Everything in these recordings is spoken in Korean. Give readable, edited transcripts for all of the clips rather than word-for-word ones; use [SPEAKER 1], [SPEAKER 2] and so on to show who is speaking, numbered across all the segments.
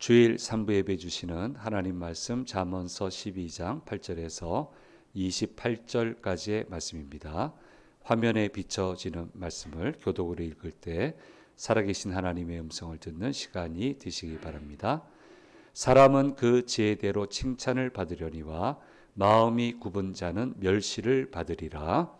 [SPEAKER 1] 주일 3부 예배 주시는 하나님 말씀 잠언서 12장 8절에서 28절까지의 말씀입니다. 화면에 비춰지는 말씀을 교독으로 읽을 때 살아계신 하나님의 음성을 듣는 시간이 되시기 바랍니다. 사람은 그 지혜대로 칭찬을 받으려니와 마음이 굽은 자는 멸시를 받으리라.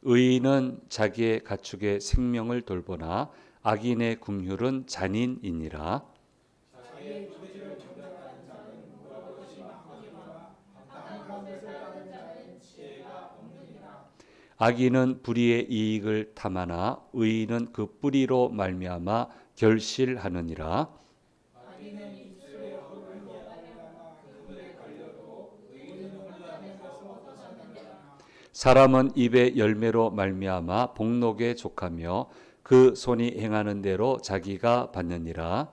[SPEAKER 1] 의인은 자기의 가축의 생명을 돌보나 악인의 긍휼은 잔인이니라. 악인은 불의의 이익을 탐하나 의인은 그 뿌리로 말미암아 결실하느니라. 사람은 입의 열매로 말미암아 복록에 족하며 그 손이 행하는 대로 자기가 받느니라.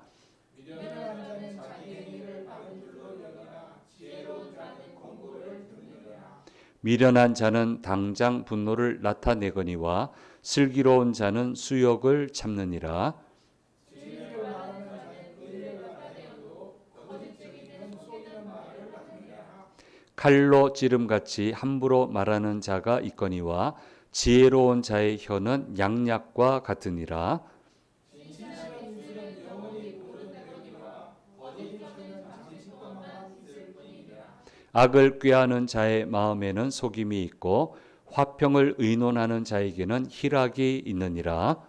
[SPEAKER 1] 미련한 자는 당장 분노를 나타내거니와 슬기로운 자는 수욕을 참느니라. 칼로 찌름같이 함부로 말하는 자가 있거니와 지혜로운 자의 혀는 양약과 같으니라. 악을 꾀하는 자의 마음에는 속임이 있고 화평을 의논하는 자에게는 희락이 있느니라.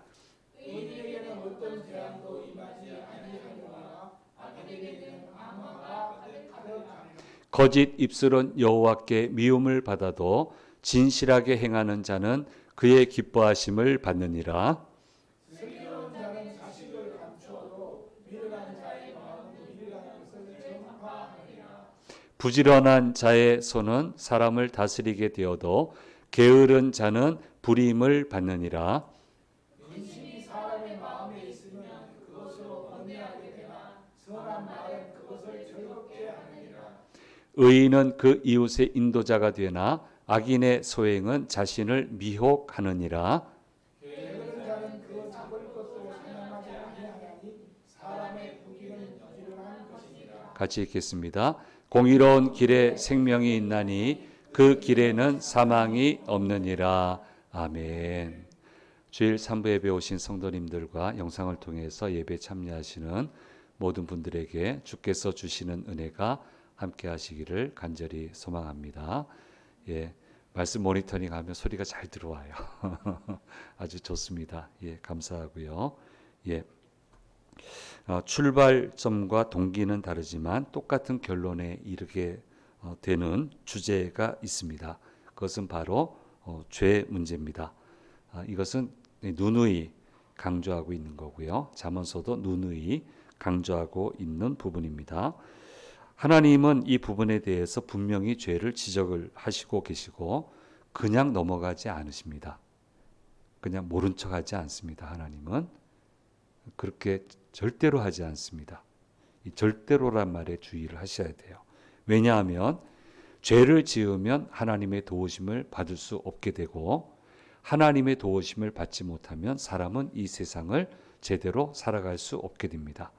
[SPEAKER 1] 거짓 입술은 여호와께 미움을 받아도 진실하게 행하는 자는 그의 기뻐하심을 받느니라. 부지런한 자의 손은 사람을 다스리게 되어도 게으른 자는 불임을 받느니라. 의인은 그 이웃의 인도자가 되나 악인의 소행은 자신을 미혹하느니라. 같이 읽겠습니다. 공의로운 길에 생명이 있나니 그 길에는 사망이 없느니라. 아멘. 주일 3부 예배 오신 성도님들과 영상을 통해서 예배 참여하시는 모든 분들에게 주께서 주시는 은혜가 함께 하시기를 간절히 소망합니다. 예, 말씀 모니터링 하면 소리가 잘 들어와요. 아주 좋습니다. 예, 감사하고요. 예. 출발점과 동기는 다르지만 똑같은 결론에 이르게 되는 주제가 있습니다. 그것은 바로 죄 문제입니다. 이것은 누누이 강조하고 있는 거고요. 잠언서도 누누이 강조하고 있는 부분입니다. 하나님은 이 부분에 대해서 분명히 죄를 지적을 하시고 계시고 그냥 넘어가지 않으십니다. 그냥 모른 척하지 않습니다. 하나님은 그렇게 절대로 하지 않습니다. 이 절대로란 말에 주의를 하셔야 돼요. 왜냐하면 죄를 지으면 하나님의 도우심을 받을 수 없게 되고 하나님의 도우심을 받지 못하면 사람은 이 세상을 제대로 살아갈 수 없게 됩니다.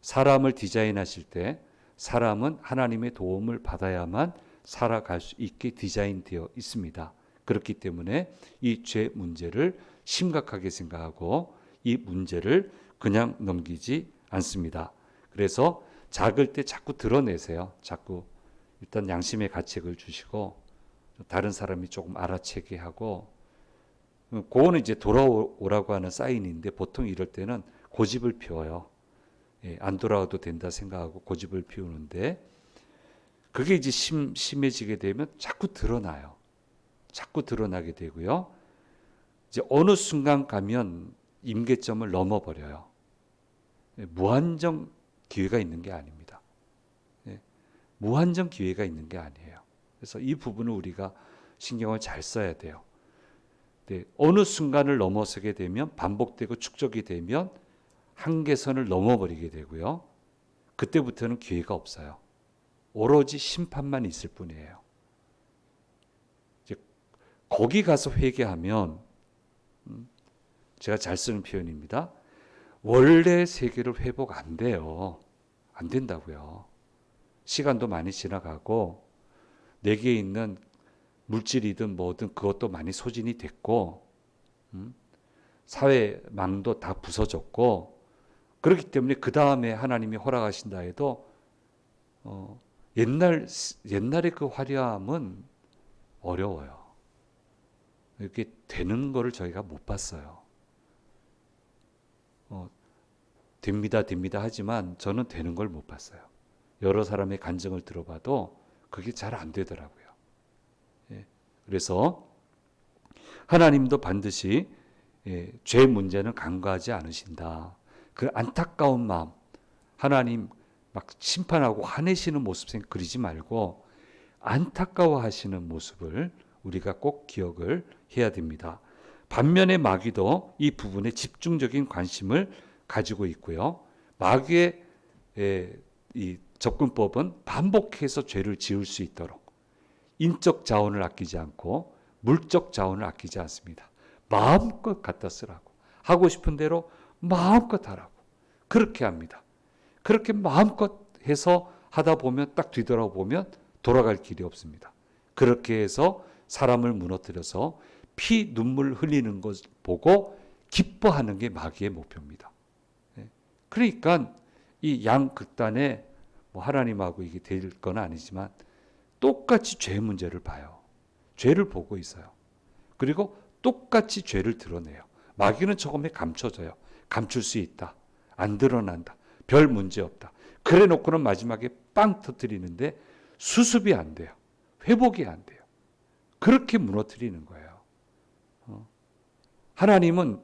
[SPEAKER 1] 사람을 디자인하실 때 사람은 하나님의 도움을 받아야만 살아갈 수 있게 디자인되어 있습니다. 그렇기 때문에 이 죄 문제를 심각하게 생각하고 이 문제를 그냥 넘기지 않습니다. 그래서 작을 때 자꾸 드러내세요. 자꾸 일단 양심의 가책을 주시고 다른 사람이 조금 알아채게 하고 그거는 이제 돌아오라고 하는 사인인데 보통 이럴 때는 고집을 피워요. 예, 안 돌아와도 된다 생각하고 고집을 피우는데 그게 이제 심해지게 되면 자꾸 드러나요. 자꾸 드러나게 되고요. 이제 어느 순간 가면 임계점을 넘어버려요. 예, 무한정 기회가 있는 게 아닙니다. 예, 무한정 기회가 있는 게 아니에요. 그래서 이 부분을 우리가 신경을 잘 써야 돼요. 네, 어느 순간을 넘어서게 되면 반복되고 축적이 되면 한계선을 넘어버리게 되고요. 그때부터는 기회가 없어요. 오로지 심판만 있을 뿐이에요. 이제 거기 가서 회개하면 제가 잘 쓰는 표현입니다. 원래 세계를 회복 안 돼요. 안 된다고요. 시간도 많이 지나가고 내게 있는 물질이든 뭐든 그것도 많이 소진이 됐고 사회망도 다 부서졌고 그렇기 때문에 그 다음에 하나님이 허락하신다 해도 옛날의 그 화려함은 어려워요. 이렇게 되는 거를 저희가 못 봤어요. 됩니다 하지만 저는 되는 걸 못 봤어요. 여러 사람의 간증을 들어봐도 그게 잘 안 되더라고요. 예. 그래서 하나님도 반드시 죄 문제는 간과하지 않으신다. 그 안타까운 마음, 하나님 막 심판하고 화내시는 모습 그리지 말고 안타까워하시는 모습을 우리가 꼭 기억을 해야 됩니다. 반면에 마귀도 이 부분에 집중적인 관심을 가지고 있고요. 마귀의 이 접근법은 반복해서 죄를 지을 수 있도록 인적 자원을 아끼지 않고 물적 자원을 아끼지 않습니다. 마음껏 갖다 쓰라고. 하고 싶은 대로 마음껏 하라고. 그렇게 합니다. 그렇게 마음껏 해서 하다 보면 딱 뒤돌아보면 돌아갈 길이 없습니다. 그렇게 해서 사람을 무너뜨려서 피 눈물 흘리는 것 보고 기뻐하는 게 마귀의 목표입니다. 그러니까 이 양극단에 뭐 하나님하고 이게 될 건 아니지만 똑같이 죄 문제를 봐요. 죄를 보고 있어요. 그리고 똑같이 죄를 드러내요. 마귀는 처음에 감춰져요. 감출 수 있다. 안 드러난다. 별 문제 없다. 그래 놓고는 마지막에 빵 터뜨리는데 수습이 안 돼요. 회복이 안 돼요. 그렇게 무너뜨리는 거예요. 하나님은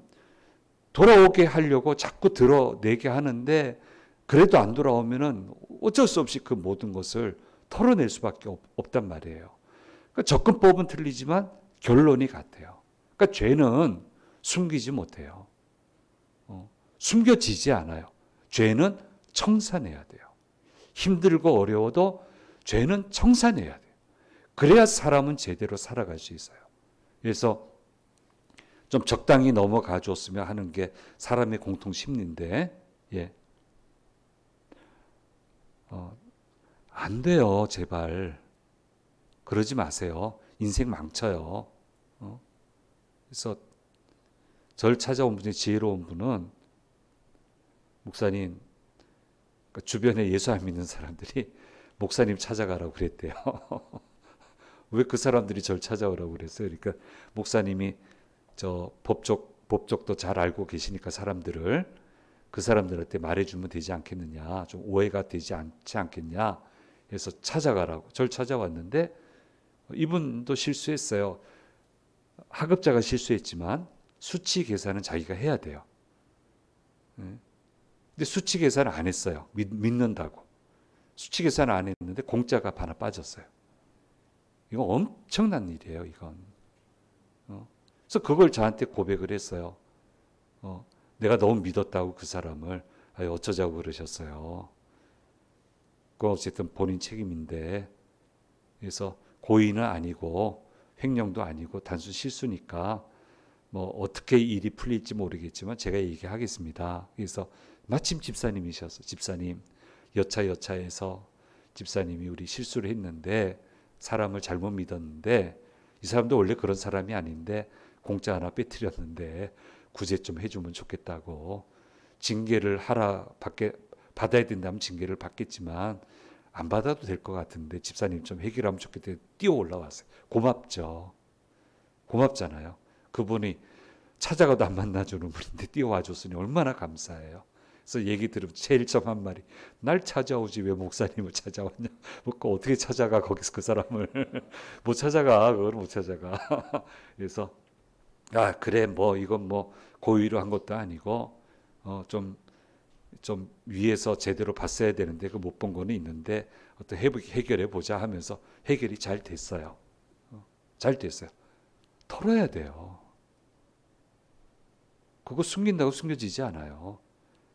[SPEAKER 1] 돌아오게 하려고 자꾸 드러내게 하는데 그래도 안 돌아오면은 어쩔 수 없이 그 모든 것을 털어낼 수밖에 없단 말이에요. 그러니까 접근법은 틀리지만 결론이 같아요. 그러니까 죄는 숨기지 못해요. 숨겨지지 않아요. 죄는 청산해야 돼요. 힘들고 어려워도 죄는 청산해야 돼요. 그래야 사람은 제대로 살아갈 수 있어요. 그래서 좀 적당히 넘어가 줬으면 하는 게 사람의 공통 심리인데, 안 돼요, 제발. 그러지 마세요. 인생 망쳐요. 그래서 저를 찾아온 분이 지혜로운 분은 목사님, 그러니까 주변에 예수 안 믿는 사람들이 목사님 찾아가라고 그랬대요. 왜 그 사람들이 저를 찾아오라고 그랬어요? 그러니까 목사님이 저 법적도 잘 알고 계시니까 사람들을 그 사람들한테 말해주면 되지 않겠느냐, 좀 오해가 되지 않지 않겠냐 해서 찾아가라고 저를 찾아왔는데 이분도 실수했어요. 하급자가 실수했지만 수치 계산은 자기가 해야 돼요. 근데 수치 계산을 안 했어요. 믿는다고. 수치 계산을 안 했는데 공짜가 하나 빠졌어요. 이건 엄청난 일이에요, 이건. 그래서 그걸 저한테 고백을 했어요. 내가 너무 믿었다고 그 사람을 어쩌자고 그러셨어요. 그건 어쨌든 본인 책임인데 그래서 고의는 아니고 횡령도 아니고 단순 실수니까 뭐 어떻게 일이 풀릴지 모르겠지만 제가 얘기하겠습니다. 그래서 마침 집사님이셔서 집사님 여차여차해서 집사님이 우리 실수를 했는데 사람을 잘못 믿었는데 이 사람도 원래 그런 사람이 아닌데 공짜 하나 빼뜨렸는데 구제 좀 해주면 좋겠다고 징계를 받아야 된다면 징계를 받겠지만 안 받아도 될 것 같은데 집사님 좀 해결하면 좋겠다 뛰어 올라왔어요. 고맙죠. 고맙잖아요. 그분이 찾아가도 안 만나주는 분인데 뛰어와 줬으니 얼마나 감사해요. 그래서 얘기 들으면 제일 좀 한 말이 날 찾아오지 왜 목사님을 찾아왔냐. 뭐 어떻게 찾아가 거기서 그 사람을 못 찾아가. 그걸 못 찾아가. 그래서 그래 뭐 이건 뭐 고의로 한 것도 아니고 좀 위에서 제대로 봤어야 되는데 그 못 본 거는 있는데 어떤 해결해 보자 하면서 해결이 잘 됐어요. 잘 됐어요. 털어야 돼요. 그거 숨긴다고 숨겨지지 않아요.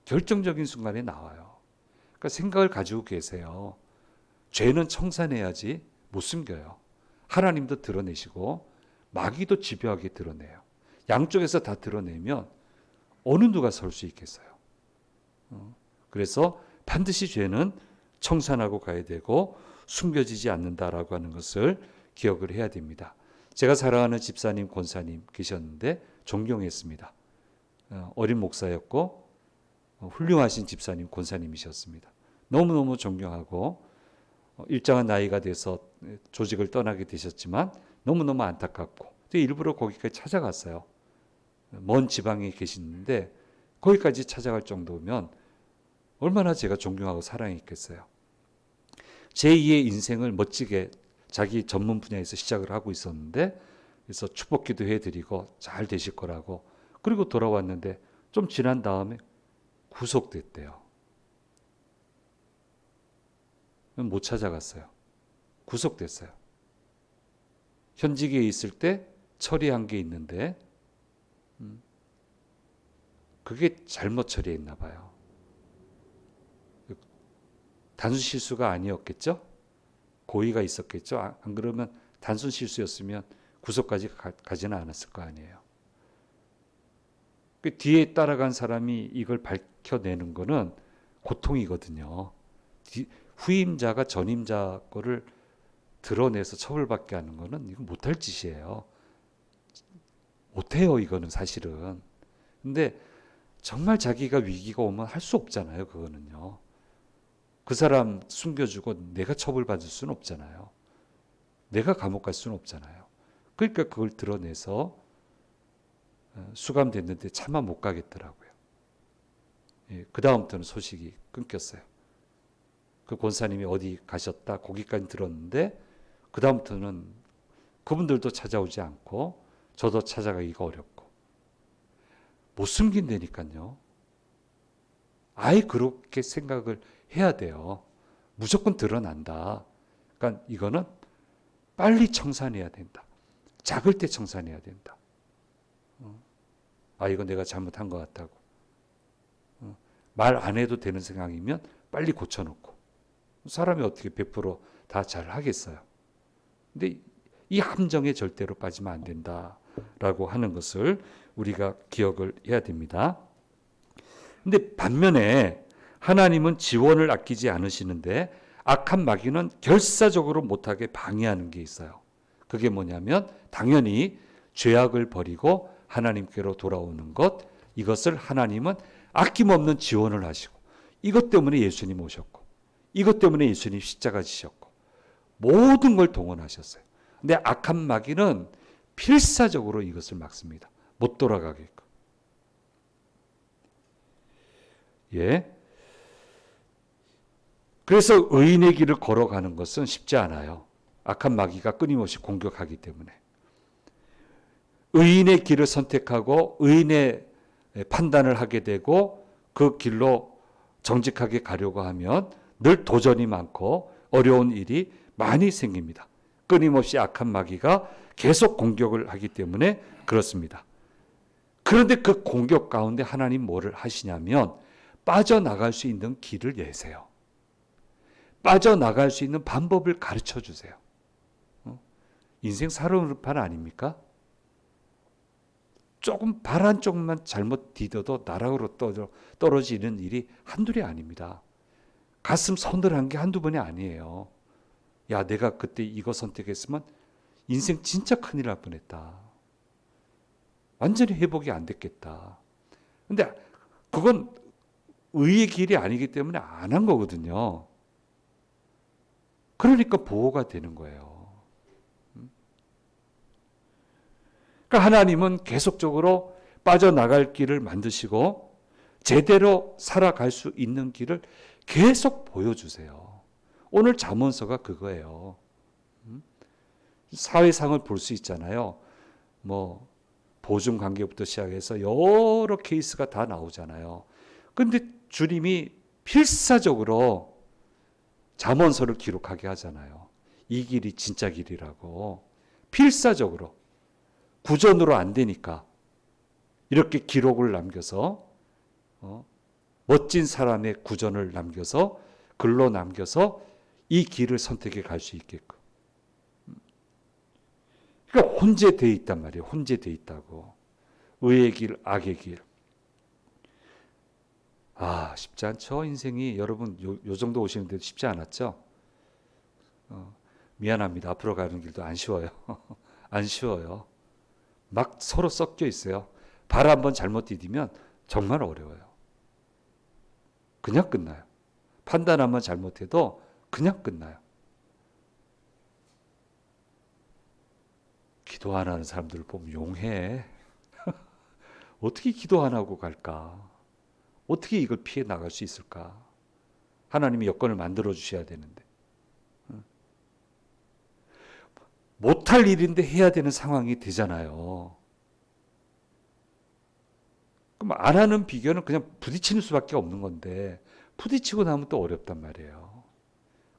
[SPEAKER 1] 결정적인 순간에 나와요. 그러니까 생각을 가지고 계세요. 죄는 청산해야지 못 숨겨요. 하나님도 드러내시고 마귀도 집요하게 드러내요. 양쪽에서 다 드러내면 어느 누가 설 수 있겠어요. 그래서 반드시 죄는 청산하고 가야 되고 숨겨지지 않는다라고 하는 것을 기억을 해야 됩니다. 제가 사랑하는 집사님, 권사님 계셨는데 존경했습니다. 어린 목사였고 훌륭하신 집사님, 권사님이셨습니다. 너무너무 존경하고 일정한 나이가 돼서 조직을 떠나게 되셨지만 너무너무 안타깝고 일부러 거기까지 찾아갔어요. 먼 지방에 계시는데 거기까지 찾아갈 정도면 얼마나 제가 존경하고 사랑했겠어요. 제2의 인생을 멋지게 자기 전문 분야에서 시작을 하고 있었는데 그래서 축복 기도해 드리고 잘 되실 거라고 그리고 돌아왔는데 좀 지난 다음에 구속됐대요. 못 찾아갔어요. 구속됐어요. 현직에 있을 때 처리한 게 있는데 그게 잘못 처리했나 봐요. 단순 실수가 아니었겠죠? 고의가 있었겠죠? 안 그러면 단순 실수였으면 구속까지 가지는 않았을 거 아니에요. 그 뒤에 따라간 사람이 이걸 밝혀내는 거는 고통이거든요. 후임자가 전임자 거를 드러내서 처벌받게 하는 거는 이거 못할 짓이에요. 못해요, 이거는 사실은. 근데 정말 자기가 위기가 오면 할 수 없잖아요, 그거는요. 그 사람 숨겨주고 내가 처벌받을 수는 없잖아요. 내가 감옥 갈 수는 없잖아요. 그러니까 그걸 드러내서 수감됐는데 차마 못 가겠더라고요. 예, 그 다음부터는 소식이 끊겼어요. 그 권사님이 어디 가셨다 거기까지 들었는데 그 다음부터는 그분들도 찾아오지 않고 저도 찾아가기가 어렵고 못 숨긴다니까요. 아예 그렇게 생각을 해야 돼요. 무조건 드러난다. 그러니까 이거는 빨리 청산해야 된다. 작을 때 청산해야 된다. 아, 이거 내가 잘못한 것 같다고. 말 안 해도 되는 상황이면 빨리 고쳐놓고. 사람이 어떻게 100% 다 잘 하겠어요. 근데 이 함정에 절대로 빠지면 안 된다라고 하는 것을 우리가 기억을 해야 됩니다. 근데 반면에 하나님은 지원을 아끼지 않으시는데 악한 마귀는 결사적으로 못하게 방해하는 게 있어요. 그게 뭐냐면 당연히 죄악을 버리고 하나님께로 돌아오는 것, 이것을 하나님은 아낌없는 지원을 하시고 이것 때문에 예수님 오셨고 이것 때문에 예수님 십자가 지셨고 모든 걸 동원하셨어요. 근데 악한 마귀는 필사적으로 이것을 막습니다. 못 돌아가게끔. 예. 그래서 의인의 길을 걸어가는 것은 쉽지 않아요. 악한 마귀가 끊임없이 공격하기 때문에. 의인의 길을 선택하고 의인의 판단을 하게 되고 그 길로 정직하게 가려고 하면 늘 도전이 많고 어려운 일이 많이 생깁니다. 끊임없이 악한 마귀가 계속 공격을 하기 때문에 그렇습니다. 그런데 그 공격 가운데 하나님 뭐를 하시냐면 빠져나갈 수 있는 길을 내세요. 빠져나갈 수 있는 방법을 가르쳐 주세요. 인생 살얼음판 아닙니까? 조금 발 한쪽만 잘못 디뎌도 나락으로 떨어지는 일이 한둘이 아닙니다. 가슴 서늘한 게 한두 번이 아니에요. 야, 내가 그때 이거 선택했으면 인생 진짜 큰일 날 뻔했다. 완전히 회복이 안 됐겠다. 근데 그건 의의 길이 아니기 때문에 안 한 거거든요. 그러니까 보호가 되는 거예요. 그러니까 하나님은 계속적으로 빠져나갈 길을 만드시고 제대로 살아갈 수 있는 길을 계속 보여주세요. 오늘 잠언서가 그거예요. 사회상을 볼 수 있잖아요. 뭐 보증 관계부터 시작해서 여러 케이스가 다 나오잖아요. 그런데 주님이 필사적으로 잠언서를 기록하게 하잖아요. 이 길이 진짜 길이라고. 필사적으로. 구전으로 안 되니까 이렇게 기록을 남겨서 멋진 사람의 구전을 남겨서 글로 남겨서 이 길을 선택해 갈 수 있게끔. 그러니까 혼재되어 있단 말이에요. 혼재되어 있다고. 의의 길, 악의 길. 쉽지 않죠. 인생이 여러분 요 정도 오시는데도 쉽지 않았죠. 미안합니다. 앞으로 가는 길도 안 쉬워요. 안 쉬워요. 막 서로 섞여 있어요. 발 한번 잘못 디디면 정말 어려워요. 그냥 끝나요. 판단 한번 잘못해도 그냥 끝나요. 기도 안 하는 사람들을 보면 용해. 어떻게 기도 안 하고 갈까? 어떻게 이걸 피해 나갈 수 있을까? 하나님이 여건을 만들어 주셔야 되는데. 못할 일인데 해야 되는 상황이 되잖아요. 그럼 안 하는 비결은 그냥 부딪히는 수밖에 없는 건데 부딪히고 나면 또 어렵단 말이에요.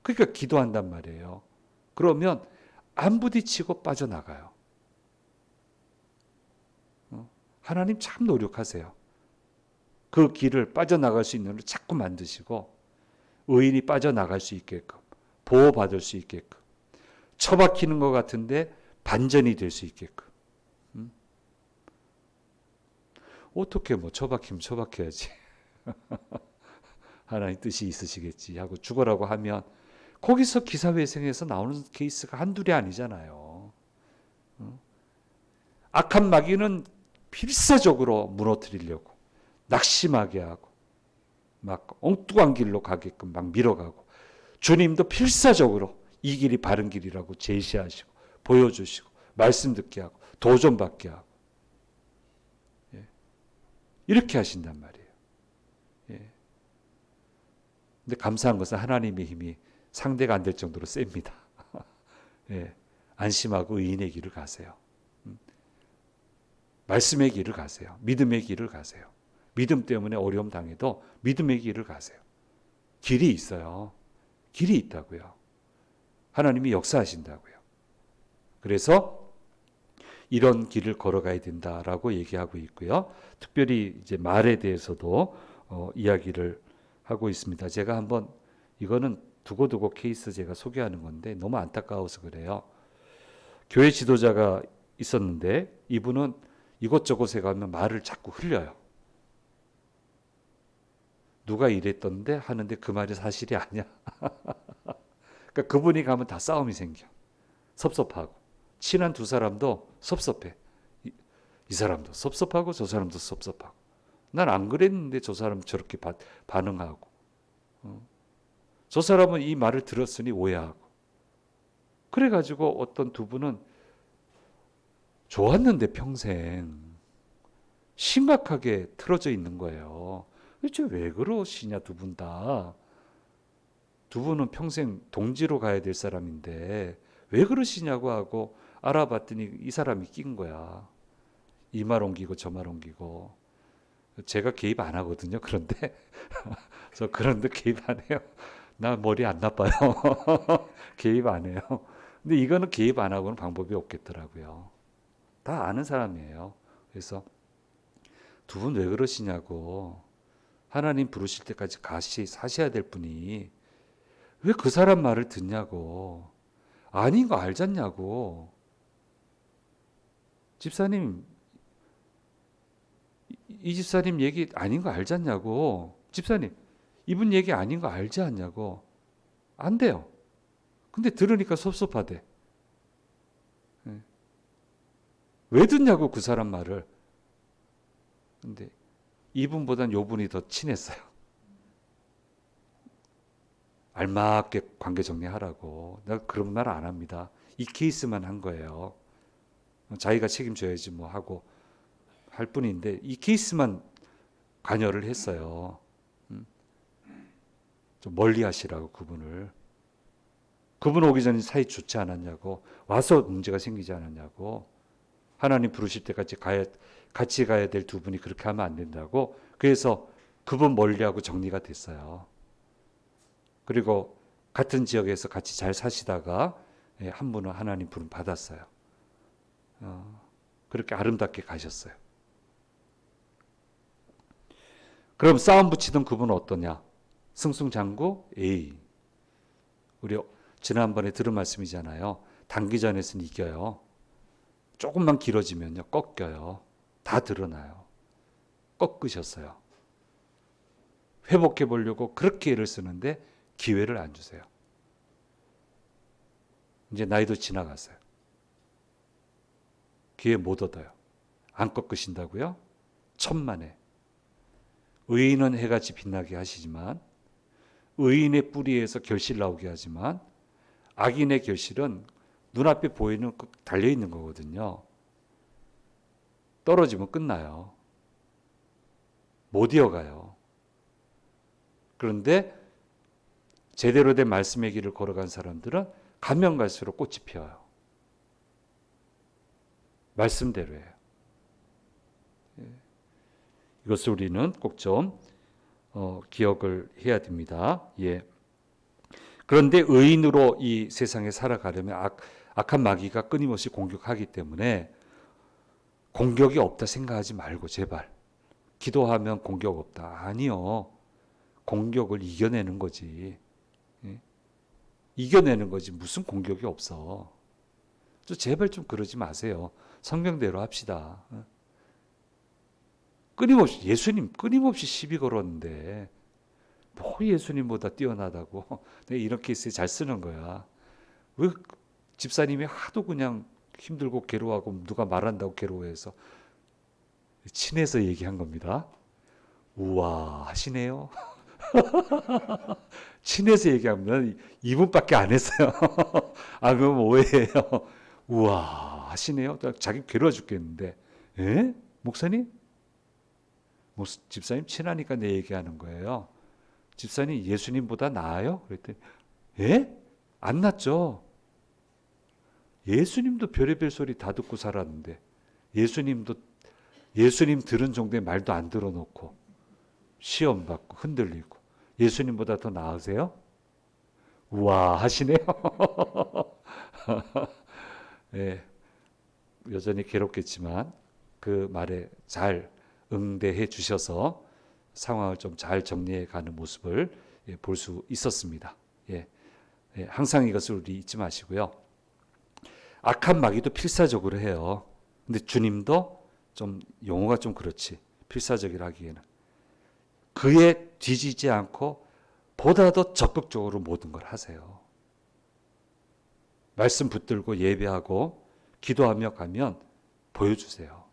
[SPEAKER 1] 그러니까 기도한단 말이에요. 그러면 안 부딪히고 빠져나가요. 하나님 참 노력하세요. 그 길을 빠져나갈 수 있는 걸 자꾸 만드시고 의인이 빠져나갈 수 있게끔 보호받을 수 있게끔 처박히는 것 같은데 반전이 될 수 있게끔. 어떻게 처박히면 처박혀야지. 하나님 뜻이 있으시겠지 하고 죽어라고 하면 거기서 기사회생에서 나오는 케이스가 한둘이 아니잖아요. 악한 마귀는 필사적으로 무너뜨리려고 낙심하게 하고 막 엉뚱한 길로 가게끔 막 밀어가고 주님도 필사적으로 이 길이 바른 길이라고 제시하시고 보여주시고 말씀 듣게 하고 도전 받게 하고 이렇게 하신단 말이에요. 근데 감사한 것은 하나님의 힘이 상대가 안 될 정도로 셉니다. 안심하고 의인의 길을 가세요. 말씀의 길을 가세요. 믿음의 길을 가세요. 믿음 때문에 어려움 당해도 믿음의 길을 가세요. 길이 있어요. 길이 있다고요. 하나님이 역사하신다고요. 그래서 이런 길을 걸어가야 된다라고 얘기하고 있고요. 특별히 이제 말에 대해서도 이야기를 하고 있습니다. 제가 한번 이거는 두고두고 케이스 제가 소개하는 건데 너무 안타까워서 그래요. 교회 지도자가 있었는데 이분은 이곳저곳에 가면 말을 자꾸 흘려요. 누가 이랬던데 하는데 그 말이 사실이 아니야. 그러니까 그분이 가면 다 싸움이 생겨. 섭섭하고. 친한 두 사람도 섭섭해. 이 사람도 섭섭하고 저 사람도 섭섭하고. 난 안 그랬는데 저 사람 저렇게 반응하고. 저 사람은 이 말을 들었으니 오해하고. 그래가지고 어떤 두 분은 좋았는데 평생 심각하게 틀어져 있는 거예요. 도대체 왜 그러시냐 두 분 다. 두 분은 평생 동지로 가야 될 사람인데 왜 그러시냐고 하고 알아봤더니 이 사람이 낀 거야. 이 말 옮기고 저 말 옮기고. 제가 개입 안 하거든요. 그런데 그런데 개입 안 해요. 나 머리 안 나빠요. 개입 안 해요. 근데 이거는 개입 안 하고는 방법이 없겠더라고요. 다 아는 사람이에요. 그래서 두 분 왜 그러시냐고. 하나님 부르실 때까지 같이 사셔야 될 분이 왜 그 사람 말을 듣냐고. 아닌 거 알잖냐고. 집사님, 이 집사님 얘기 아닌 거 알잖냐고. 집사님, 이분 얘기 아닌 거 알지 않냐고. 안 돼요. 근데 들으니까 섭섭하대. 왜 듣냐고 그 사람 말을. 근데 이분보단 요분이 더 친했어요. 알맞게 관계 정리하라고. 내가 그런 말 안 합니다. 이 케이스만 한 거예요. 자기가 책임져야지 뭐 하고 할 뿐인데 이 케이스만 관여를 했어요. 좀 멀리 하시라고 그분을. 그분 오기 전에 사이 좋지 않았냐고. 와서 문제가 생기지 않았냐고. 하나님 부르실 때까지 같이 가야 될 두 분이 그렇게 하면 안 된다고. 그래서 그분 멀리하고 정리가 됐어요. 그리고 같은 지역에서 같이 잘 사시다가 한 분은 하나님 부름 받았어요. 그렇게 아름답게 가셨어요. 그럼 싸움 붙이던 그분은 어떠냐? 승승장구? 에이. 우리 지난번에 들은 말씀이잖아요. 단기전에서는 이겨요. 조금만 길어지면요 꺾여요. 다 드러나요. 꺾으셨어요. 회복해 보려고 그렇게 애를 쓰는데 기회를 안 주세요. 이제 나이도 지나갔어요. 기회 못 얻어요. 안 꺾으신다고요? 천만에. 의인은 해같이 빛나게 하시지만, 의인의 뿌리에서 결실 나오게 하지만, 악인의 결실은 눈앞에 보이는 달려있는 거거든요. 떨어지면 끝나요. 못 이어가요. 그런데 제대로 된 말씀의 길을 걸어간 사람들은 가면 갈수록 꽃이 피어요. 말씀대로예요. 이것을 우리는 꼭 좀 기억을 해야 됩니다. 예. 그런데 의인으로 이 세상에 살아가려면 악한 마귀가 끊임없이 공격하기 때문에 공격이 없다 생각하지 말고 제발 기도하면 공격 없다. 아니요. 공격을 이겨내는 거지. 예? 이겨내는 거지 무슨 공격이 없어. 제발 좀 그러지 마세요. 성경대로 합시다. 끊임없이 예수님 끊임없이 시비 걸었는데 뭐 예수님보다 뛰어나다고 이런 케이스에 잘 쓰는 거야. 왜 집사님이 하도 그냥 힘들고 괴로워하고 누가 말한다고 괴로워해서 친해서 얘기한 겁니다. 우와 하시네요. 친해서 얘기하면 2분밖에 안 했어요. 아 그럼 오해해요. 우와 하시네요. 자기 괴로워 죽겠는데. 에? 목사님? 집사님 친하니까 내 얘기하는 거예요. 집사님 예수님보다 나아요? 그랬더니 예? 안 낫죠. 예수님도 별의별 소리 다 듣고 살았는데 예수님 들은 정도의 말도 안 들어놓고 시험 받고 흔들리고 예수님보다 더 나으세요? 우와 하시네요. 네, 여전히 괴롭겠지만 그 말에 잘 응대해 주셔서 상황을 좀 잘 정리해 가는 모습을 볼 수 있었습니다. 예, 항상 이것을 우리 잊지 마시고요. 악한 마귀도 필사적으로 해요. 근데 주님도 좀 용어가 좀 그렇지. 필사적이라 하기에는. 그에 뒤지지 않고 보다 더 적극적으로 모든 걸 하세요. 말씀 붙들고 예배하고 기도하며 가면 보여주세요.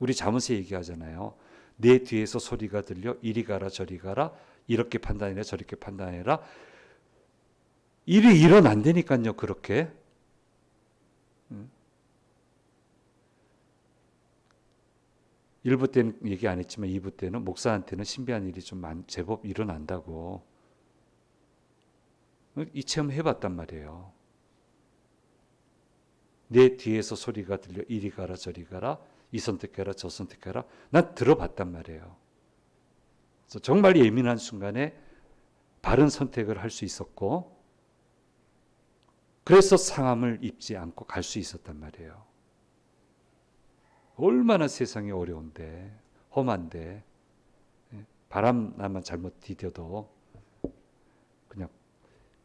[SPEAKER 1] 우리 잠언에 얘기하잖아요. 내 뒤에서 소리가 들려 이리 가라 저리 가라 이렇게 판단해라 저렇게 판단해라. 일이 일어난다니까요. 그렇게. 1부 때는 얘기 안 했지만 2부 때는 목사한테는 신비한 일이 좀 제법 일어난다고. 이 체험 해봤단 말이에요. 내 뒤에서 소리가 들려 이리 가라 저리 가라 이 선택해라 저 선택해라. 난 들어봤단 말이에요. 그래서 정말 예민한 순간에 바른 선택을 할 수 있었고 그래서 상함을 입지 않고 갈 수 있었단 말이에요. 얼마나 세상이 어려운데 험한데 바람나만 잘못 디뎌도 그냥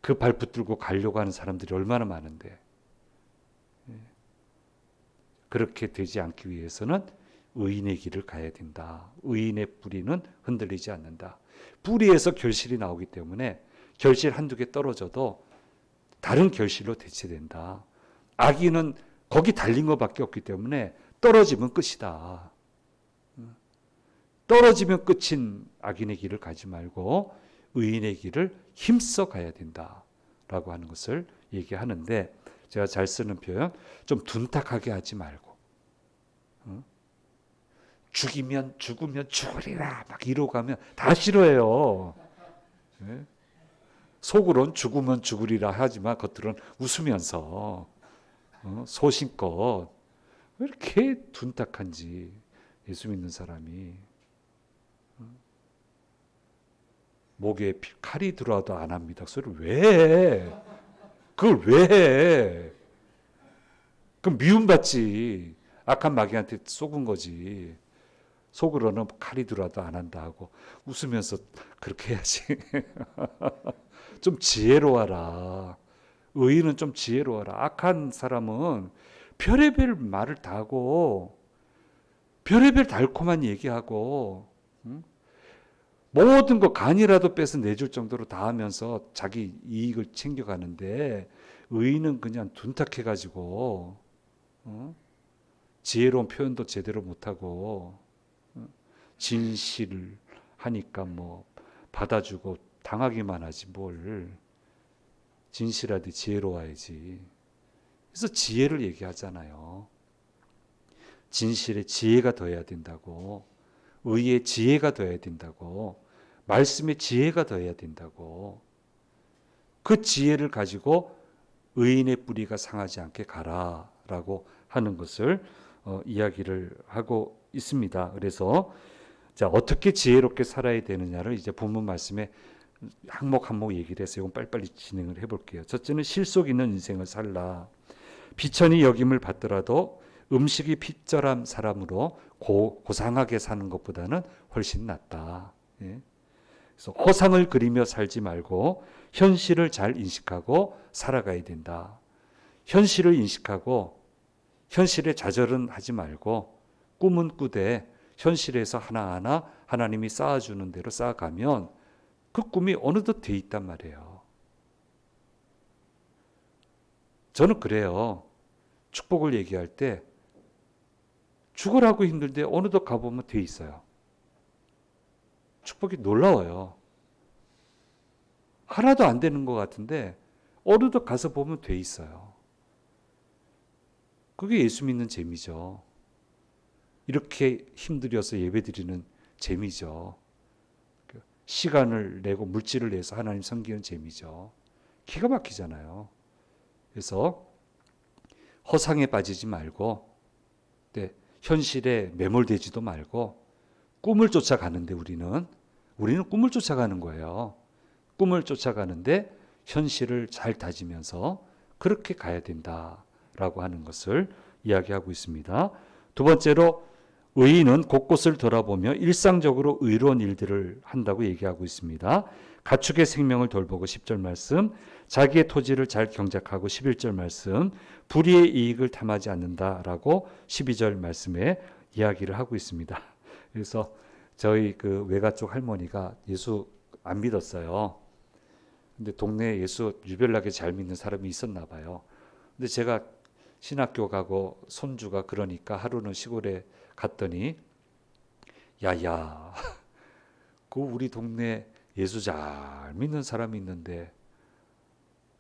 [SPEAKER 1] 그 발 붙들고 가려고 하는 사람들이 얼마나 많은데 그렇게 되지 않기 위해서는 의인의 길을 가야 된다. 의인의 뿌리는 흔들리지 않는다. 뿌리에서 결실이 나오기 때문에 결실 한두 개 떨어져도 다른 결실로 대체된다. 악인은 거기 달린 것밖에 없기 때문에 떨어지면 끝이다. 떨어지면 끝인 악인의 길을 가지 말고 의인의 길을 힘써 가야 된다라고 하는 것을 얘기하는데 제가 잘 쓰는 표현 좀 둔탁하게 하지 말고 죽으면 죽으리라 막 이러고 가면 다 싫어해요. 속으론 죽으면 죽으리라 하지만 겉으로는 웃으면서 소신껏 왜 이렇게 둔탁한지 예수 믿는 사람이 목에 칼이 들어와도 안 합니다. 소리를 왜 해? 그걸 왜 해? 그럼 미움받지. 악한 마귀한테 속은 거지. 속으로는 칼이 들어와도 안 한다 하고 웃으면서 그렇게 해야지. 좀 지혜로워라. 의인은 좀 지혜로워라. 악한 사람은 별의별 말을 다 하고 별의별 달콤한 얘기하고 모든 거 간이라도 빼서 내줄 정도로 다 하면서 자기 이익을 챙겨가는데 의인은 그냥 둔탁해가지고 지혜로운 표현도 제대로 못하고 진실을 하니까 뭐 받아주고 당하기만 하지 뭘. 진실하되 지혜로워야지. 그래서 지혜를 얘기하잖아요. 진실에 지혜가 더해야 된다고. 의에 지혜가 더해야 된다고. 말씀에 지혜가 더해야 된다고. 그 지혜를 가지고 의인의 뿌리가 상하지 않게 가라라고 하는 것을 이야기를 하고 있습니다. 그래서 자, 어떻게 지혜롭게 살아야 되느냐를 이제 본문 말씀에 항목 항목 얘기를 해서 이건 빨리빨리 진행을 해볼게요. 첫째는 실속 있는 인생을 살라. 비천히 여김을 받더라도 음식이 핍절한 사람으로 고상하게 사는 것보다는 훨씬 낫다. 예. 그래서 허상을 그리며 살지 말고 현실을 잘 인식하고 살아가야 된다. 현실을 인식하고 현실에 좌절은 하지 말고 꿈은 꾸되 현실에서 하나하나 하나님이 쌓아주는 대로 쌓아가면 그 꿈이 어느덧 돼 있단 말이에요. 저는 그래요. 축복을 얘기할 때 죽으라고 힘든데 어느덧 가보면 돼 있어요. 축복이 놀라워요. 하나도 안 되는 것 같은데 어느덧 가서 보면 돼 있어요. 그게 예수 믿는 재미죠. 이렇게 힘들여서 예배드리는 재미죠. 시간을 내고 물질을 내서 하나님 섬기는 재미죠. 기가 막히잖아요. 그래서 허상에 빠지지 말고 현실에 매몰되지도 말고 꿈을 쫓아가는데 우리는 꿈을 쫓아가는 거예요. 꿈을 쫓아가는데 현실을 잘 다지면서 그렇게 가야 된다라고 하는 것을 이야기하고 있습니다. 두 번째로 의인은 곳곳을 돌아보며 일상적으로 의로운 일들을 한다고 얘기하고 있습니다. 가축의 생명을 돌보고 10절 말씀, 자기의 토지를 잘 경작하고 11절 말씀, 불의의 이익을 탐하지 않는다라고 12절 말씀에 이야기를 하고 있습니다. 그래서 저희 그 외가 쪽 할머니가 예수 안 믿었어요. 근데 동네에 예수 유별나게 잘 믿는 사람이 있었나 봐요. 근데 제가 신학교 가고 손주가 그러니까 하루는 시골에 갔더니 야야 그 우리 동네 예수 잘 믿는 사람이 있는데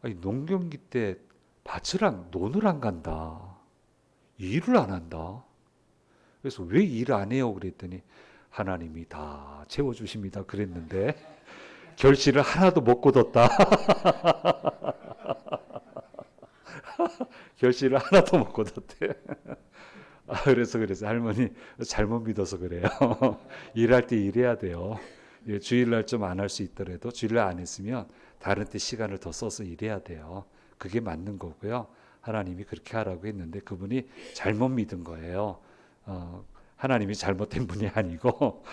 [SPEAKER 1] 아니 농경기 때 밭을 논을 안 간다. 일을 안 한다. 그래서 왜 일을 안 해요? 그랬더니 하나님이 다 채워주십니다. 그랬는데 결실을 하나도 못 거뒀다. 결실을 하나도 못 거뒀대. 그래서 할머니 잘못 믿어서 그래요. 일할 때 일해야 돼요. 주일날 좀 안 할 수 있더라도 주일날 안 했으면 다른 때 시간을 더 써서 일해야 돼요. 그게 맞는 거고요. 하나님이 그렇게 하라고 했는데 그분이 잘못 믿은 거예요. 하나님이 잘못된 분이 아니고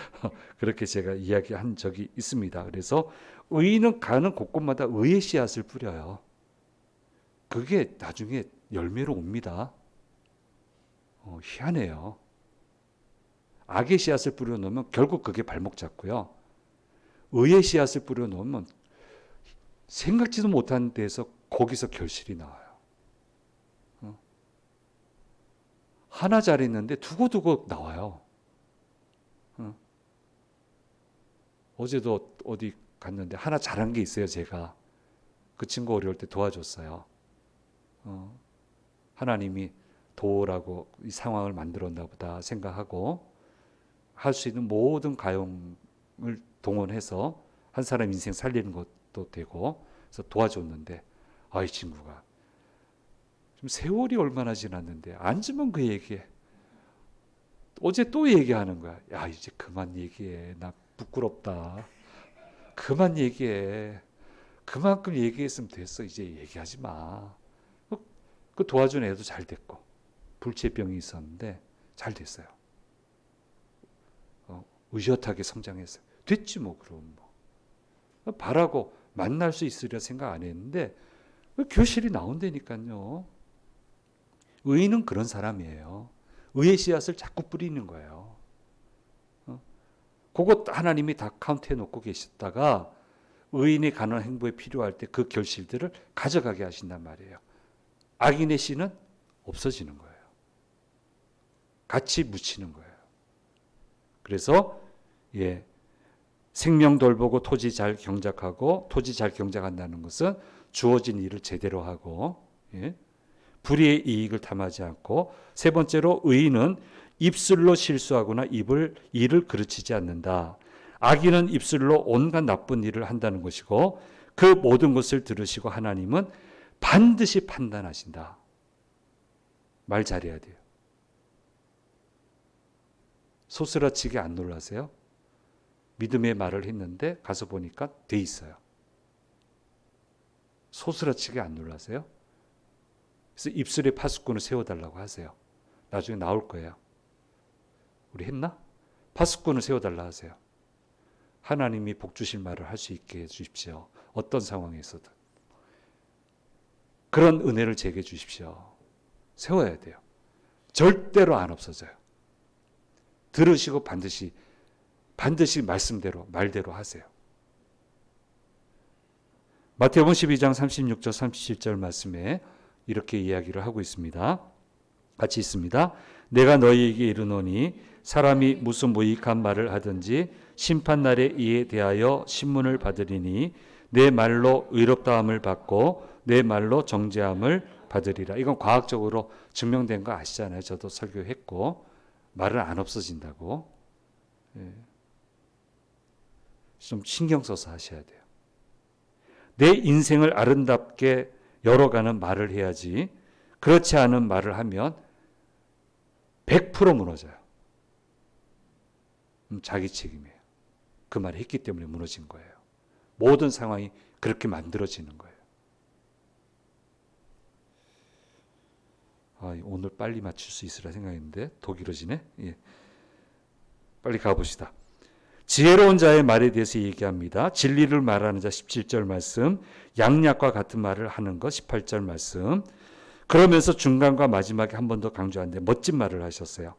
[SPEAKER 1] 그렇게 제가 이야기한 적이 있습니다. 그래서 의인은 가는 곳곳마다 의의 씨앗을 뿌려요. 그게 나중에 열매로 옵니다. 희한해요. 악의 씨앗을 뿌려놓으면 결국 그게 발목 잡고요. 의의 씨앗을 뿌려놓으면 생각지도 못한 데서 거기서 결실이 나와요. 하나 잘했는데 두고두고 나와요. 어제도 어디 갔는데 하나 잘한 게 있어요. 제가 그 친구 어려울 때 도와줬어요. 하나님이 도라고 이 상황을 만들었나 보다 생각하고 할 수 있는 모든 가용을 동원해서 한 사람 인생 살리는 것도 되고 그래서 도와줬는데 이 친구가 좀 세월이 얼마나 지났는데 앉으면 그 얘기해. 어제 또 얘기하는 거야. 야 이제 그만 얘기해. 나 부끄럽다. 그만 얘기해. 그만큼 얘기했으면 됐어. 이제 얘기하지 마. 그 도와준 애도 잘 됐고 불치병이 있었는데 잘 됐어요. 의젓하게 성장했어요. 됐지 뭐 그럼 뭐. 바라고 만날 수 있으리라 생각 안 했는데 교실이 나온다니까요. 의인은 그런 사람이에요. 의의 씨앗을 자꾸 뿌리는 거예요. 그것 하나님이 다 카운트해 놓고 계셨다가 의인이 가는 행보에 필요할 때 그 결실들을 가져가게 하신단 말이에요. 악인의 씨는 없어지는 거예요. 같이 묻히는 거예요. 그래서 생명 돌보고 토지 잘 경작하고, 토지 잘 경작한다는 것은 주어진 일을 제대로 하고, 불의의 이익을 탐하지 않고, 세 번째로 의인은 입술로 실수하거나 일을 그르치지 않는다. 악인은 입술로 온갖 나쁜 일을 한다는 것이고, 그 모든 것을 들으시고 하나님은 반드시 판단하신다. 말 잘해야 돼요. 소스라치게 안 놀라세요? 믿음의 말을 했는데 가서 보니까 돼 있어요. 소스라치게 안 놀라세요? 그래서 입술에 파수꾼을 세워달라고 하세요. 나중에 나올 거예요. 우리 했나? 파수꾼을 세워달라 하세요. 하나님이 복 주실 말을 할 수 있게 해주십시오. 어떤 상황에서든. 그런 은혜를 제게 주십시오. 세워야 돼요. 절대로 안 없어져요. 들으시고 반드시 말씀대로, 말대로 하세요. 마태복음 12장 36절 37절 말씀에 이렇게 이야기를 하고 있습니다. 같이 있습니다. 내가 너희에게 이르노니 사람이 무슨 무익한 말을 하든지 심판날에 이에 대하여 신문을 받으리니 내 말로 의롭다함을 받고 내 말로 정죄함을 받으리라. 이건 과학적으로 증명된 거 아시잖아요. 저도 설교했고 말은 안 없어진다고. 좀 신경 써서 하셔야 돼요. 내 인생을 아름답게 열어가는 말을 해야지, 그렇지 않은 말을 하면 100% 무너져요. 자기 책임이에요. 그 말을 했기 때문에 무너진 거예요. 모든 상황이 그렇게 만들어지는 거예요. 오늘 빨리 맞출 수 있으라 생각했는데 더 길어지네. 빨리 가봅시다. 지혜로운 자의 말에 대해서 얘기합니다. 진리를 말하는 자 17절 말씀, 양약과 같은 말을 하는 것 18절 말씀. 그러면서 중간과 마지막에 한 번 더 강조하는데 멋진 말을 하셨어요.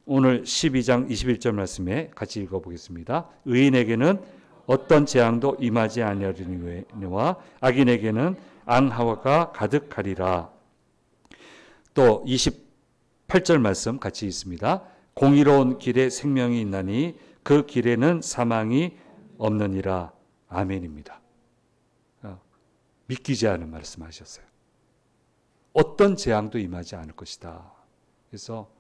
[SPEAKER 1] 오늘 12장 21절 말씀에 같이 읽어보겠습니다. 의인에게는 어떤 재앙도 임하지 아니하리니와 악인에게는 앙하가 가득하리라. 또 28절 말씀 같이 있습니다. 공의로운 길에 생명이 있나니 그 길에는 사망이 없느니라. 아멘입니다. 믿기지 않은 말씀하셨어요. 어떤 재앙도 임하지 않을 것이다. 그래서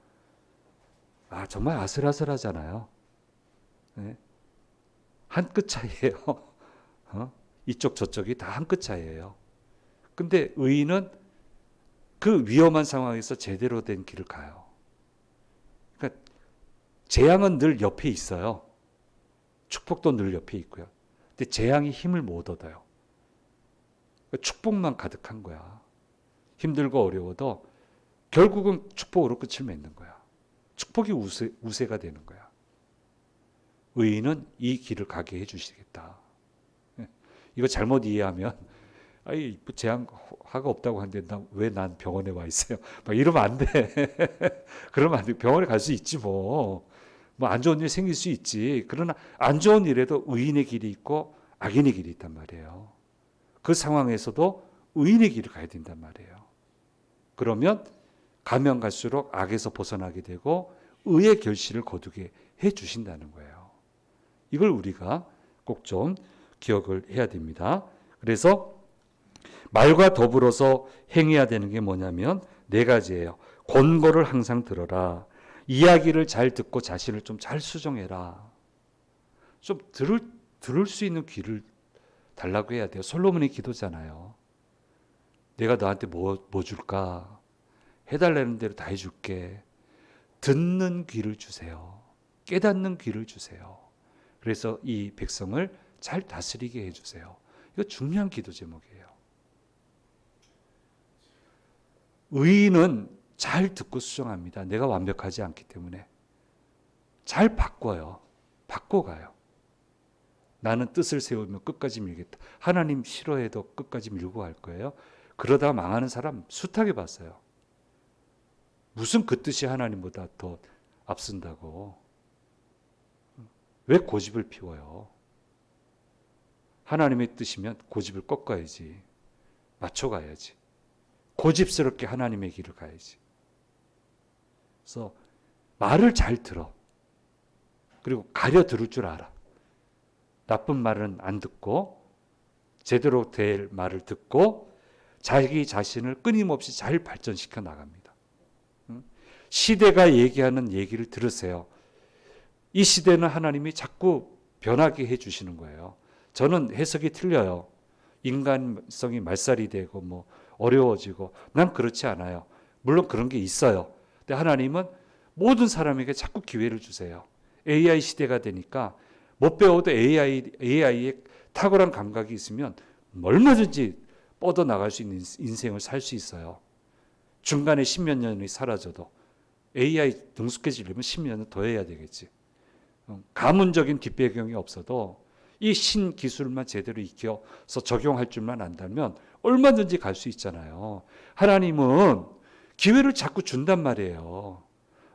[SPEAKER 1] 정말 아슬아슬하잖아요. 한 끗 차이예요. 이쪽 저쪽이 다 한 끗 차이예요. 근데 의인은 그 위험한 상황에서 제대로 된 길을 가요. 그러니까 재앙은 늘 옆에 있어요. 축복도 늘 옆에 있고요. 근데 재앙이 힘을 못 얻어요. 축복만 가득한 거야. 힘들고 어려워도 결국은 축복으로 끝을 맺는 거야. 축복이 우세가 되는 거야. 의인은 이 길을 가게 해주시겠다. 이거 잘못 이해하면 재앙화가 없다고 하는데 왜 난 병원에 와 있어요? 막 이러면 안 돼. 그러면 안 돼. 병원에 갈 수 있지 뭐 안 좋은 일 생길 수 있지. 그러나 안 좋은 일에도 의인의 길이 있고 악인의 길이 있단 말이에요. 그 상황에서도 의인의 길을 가야 된단 말이에요. 그러면 가면 갈수록 악에서 벗어나게 되고 의의 결실을 거두게 해 주신다는 거예요. 이걸 우리가 꼭 좀 기억을 해야 됩니다. 그래서 말과 더불어서 행해야 되는 게 뭐냐면 네 가지예요. 권고를 항상 들어라. 이야기를 잘 듣고 자신을 좀 잘 수정해라. 좀 들을 수 있는 귀를 달라고 해야 돼요. 솔로몬의 기도잖아요. 내가 너한테 뭐 줄까? 해달라는 대로 다 해줄게. 듣는 귀를 주세요. 깨닫는 귀를 주세요. 그래서 이 백성을 잘 다스리게 해주세요. 이거 중요한 기도 제목이에요. 의인은 잘 듣고 수정합니다. 내가 완벽하지 않기 때문에. 잘 바꿔요. 바꿔가요. 나는 뜻을 세우면 끝까지 밀겠다. 하나님 싫어해도 끝까지 밀고 갈 거예요. 그러다가 망하는 사람 숱하게 봤어요. 무슨 그 뜻이 하나님보다 더 앞선다고. 왜 고집을 피워요? 하나님의 뜻이면 고집을 꺾어야지. 맞춰가야지. 고집스럽게 하나님의 길을 가야지. 그래서 말을 잘 들어. 그리고 가려 들을 줄 알아. 나쁜 말은 안 듣고 제대로 될 말을 듣고 자기 자신을 끊임없이 잘 발전시켜 나갑니다. 시대가 얘기하는 얘기를 들으세요. 이 시대는 하나님이 자꾸 변하게 해주시는 거예요. 저는 해석이 틀려요. 인간성이 말살이 되고 뭐 어려워지고, 난 그렇지 않아요. 물론 그런 게 있어요. 근데 하나님은 모든 사람에게 자꾸 기회를 주세요. AI 시대가 되니까 못 배워도 AI에 탁월한 감각이 있으면 얼마든지 뻗어나갈 수 있는 인생을 살 수 있어요. 중간에 10몇 년이 사라져도 AI 능숙해지려면 10년은 더 해야 되겠지. 가문적인 뒷배경이 없어도 이 신기술만 제대로 익혀서 적용할 줄만 안다면 얼마든지 갈 수 있잖아요. 하나님은 기회를 자꾸 준단 말이에요.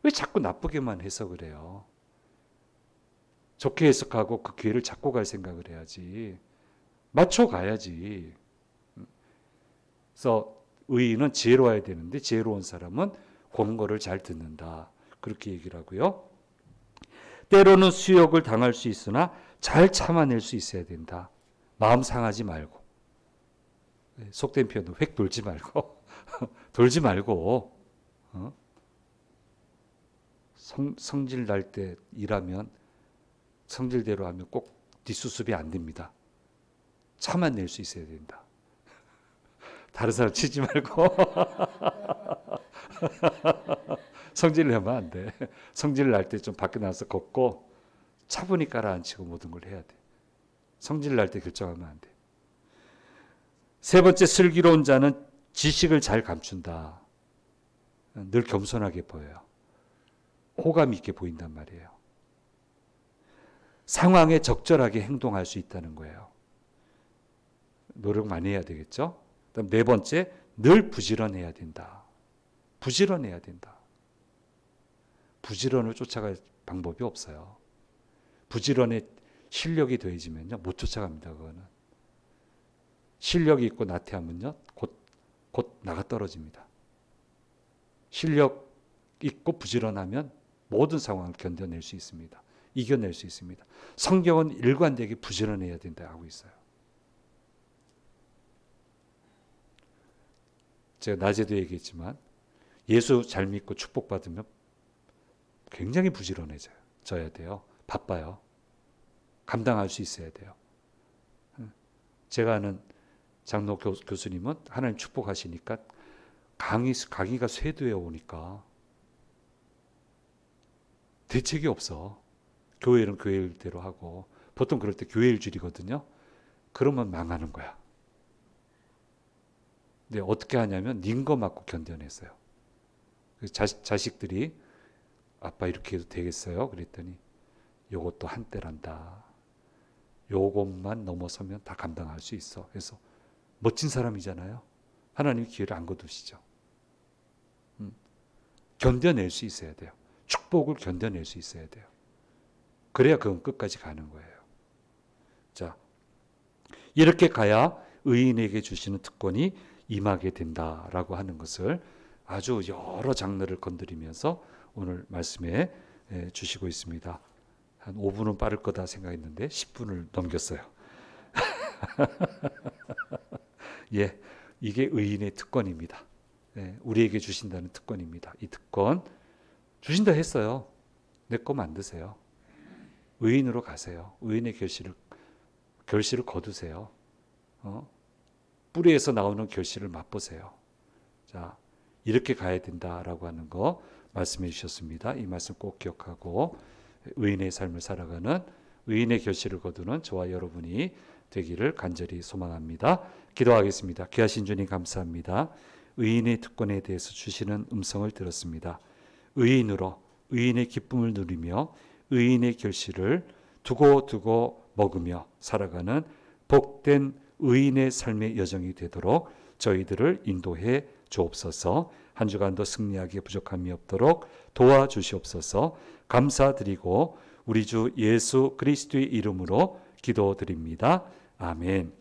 [SPEAKER 1] 왜 자꾸 나쁘게만 해석을 해요? 좋게 해석하고 그 기회를 잡고 갈 생각을 해야지. 맞춰가야지. 그래서 의인은 지혜로워야 되는데 지혜로운 사람은 권고를 잘 듣는다. 그렇게 얘기를 하고요. 때로는 수욕을 당할 수 있으나 잘 참아낼 수 있어야 된다. 마음 상하지 말고. 속된 표현은 획 돌지 말고. 돌지 말고. 성질 날 때 일하면 성질대로 하면 꼭 뒷수습이 안 됩니다. 참아낼 수 있어야 된다. 다른 사람 치지 말고. 성질 내면 안 돼. 성질 날 때 좀 밖에 나가서 걷고 차분히 깔아앉히고 모든 걸 해야 돼. 성질 날 때 결정하면 안 돼. 세 번째, 슬기로운 자는 지식을 잘 감춘다. 늘 겸손하게 보여요. 호감 있게 보인단 말이에요. 상황에 적절하게 행동할 수 있다는 거예요. 노력 많이 해야 되겠죠? 그다음 네 번째, 늘 부지런해야 된다. 부지런해야 된다. 부지런을 쫓아갈 방법이 없어요. 부지런에 실력이 더해지면요, 못 쫓아갑니다. 그거는. 실력이 있고 나태하면요, 곧 나가 떨어집니다. 실력 있고 부지런하면 모든 상황을 견뎌낼 수 있습니다. 이겨낼 수 있습니다. 성경은 일관되게 부지런해야 된다 하고 있어요. 제가 낮에도 얘기했지만 예수 잘 믿고 축복받으면 굉장히 부지런해져야 돼요. 바빠요. 감당할 수 있어야 돼요. 제가 아는 장로 교수님은 하나님 축복하시니까 강의가 쇄도해 오니까 대책이 없어. 교회는 교회일대로 하고, 보통 그럴 때 교회일주일이거든요. 그러면 망하는 거야. 근데 어떻게 하냐면 닌거 맞고 견뎌냈어요. 자식들이 아빠 이렇게 해도 되겠어요? 그랬더니 요것도 한때란다. 요것만 넘어서면 다 감당할 수 있어. 그래서 멋진 사람이잖아요. 하나님 기회를 안 거두시죠. 견뎌낼 수 있어야 돼요. 축복을 견뎌낼 수 있어야 돼요. 그래야 그건 끝까지 가는 거예요. 자, 이렇게 가야 의인에게 주시는 특권이 임하게 된다라고 하는 것을 아주 여러 장르를 건드리면서 오늘 말씀에 주시고 있습니다. 한 5분은 빠를 거다 생각했는데 10분을 넘겼어요. 예, 이게 의인의 특권입니다. 우리에게 주신다는 특권입니다. 이 특권 주신다 했어요. 내 거 만드세요. 의인으로 가세요. 의인의 결실을 거두세요. 뿌리에서 나오는 결실을 맛보세요. 자, 이렇게 가야 된다라고 하는 거 말씀해 주셨습니다. 이 말씀 꼭 기억하고 의인의 삶을 살아가는, 의인의 결실을 거두는 저와 여러분이 되기를 간절히 소망합니다. 기도하겠습니다. 귀하신 주님 감사합니다. 의인의 특권에 대해서 주시는 음성을 들었습니다. 의인으로 의인의 기쁨을 누리며 의인의 결실을 두고 먹으며 살아가는 복된 의인의 삶의 여정이 되도록 저희들을 인도해 주옵소서. 한 주간도 승리하기에 부족함이 없도록 도와주시옵소서. 감사드리고 우리 주 예수 그리스도의 이름으로 기도드립니다. 아멘.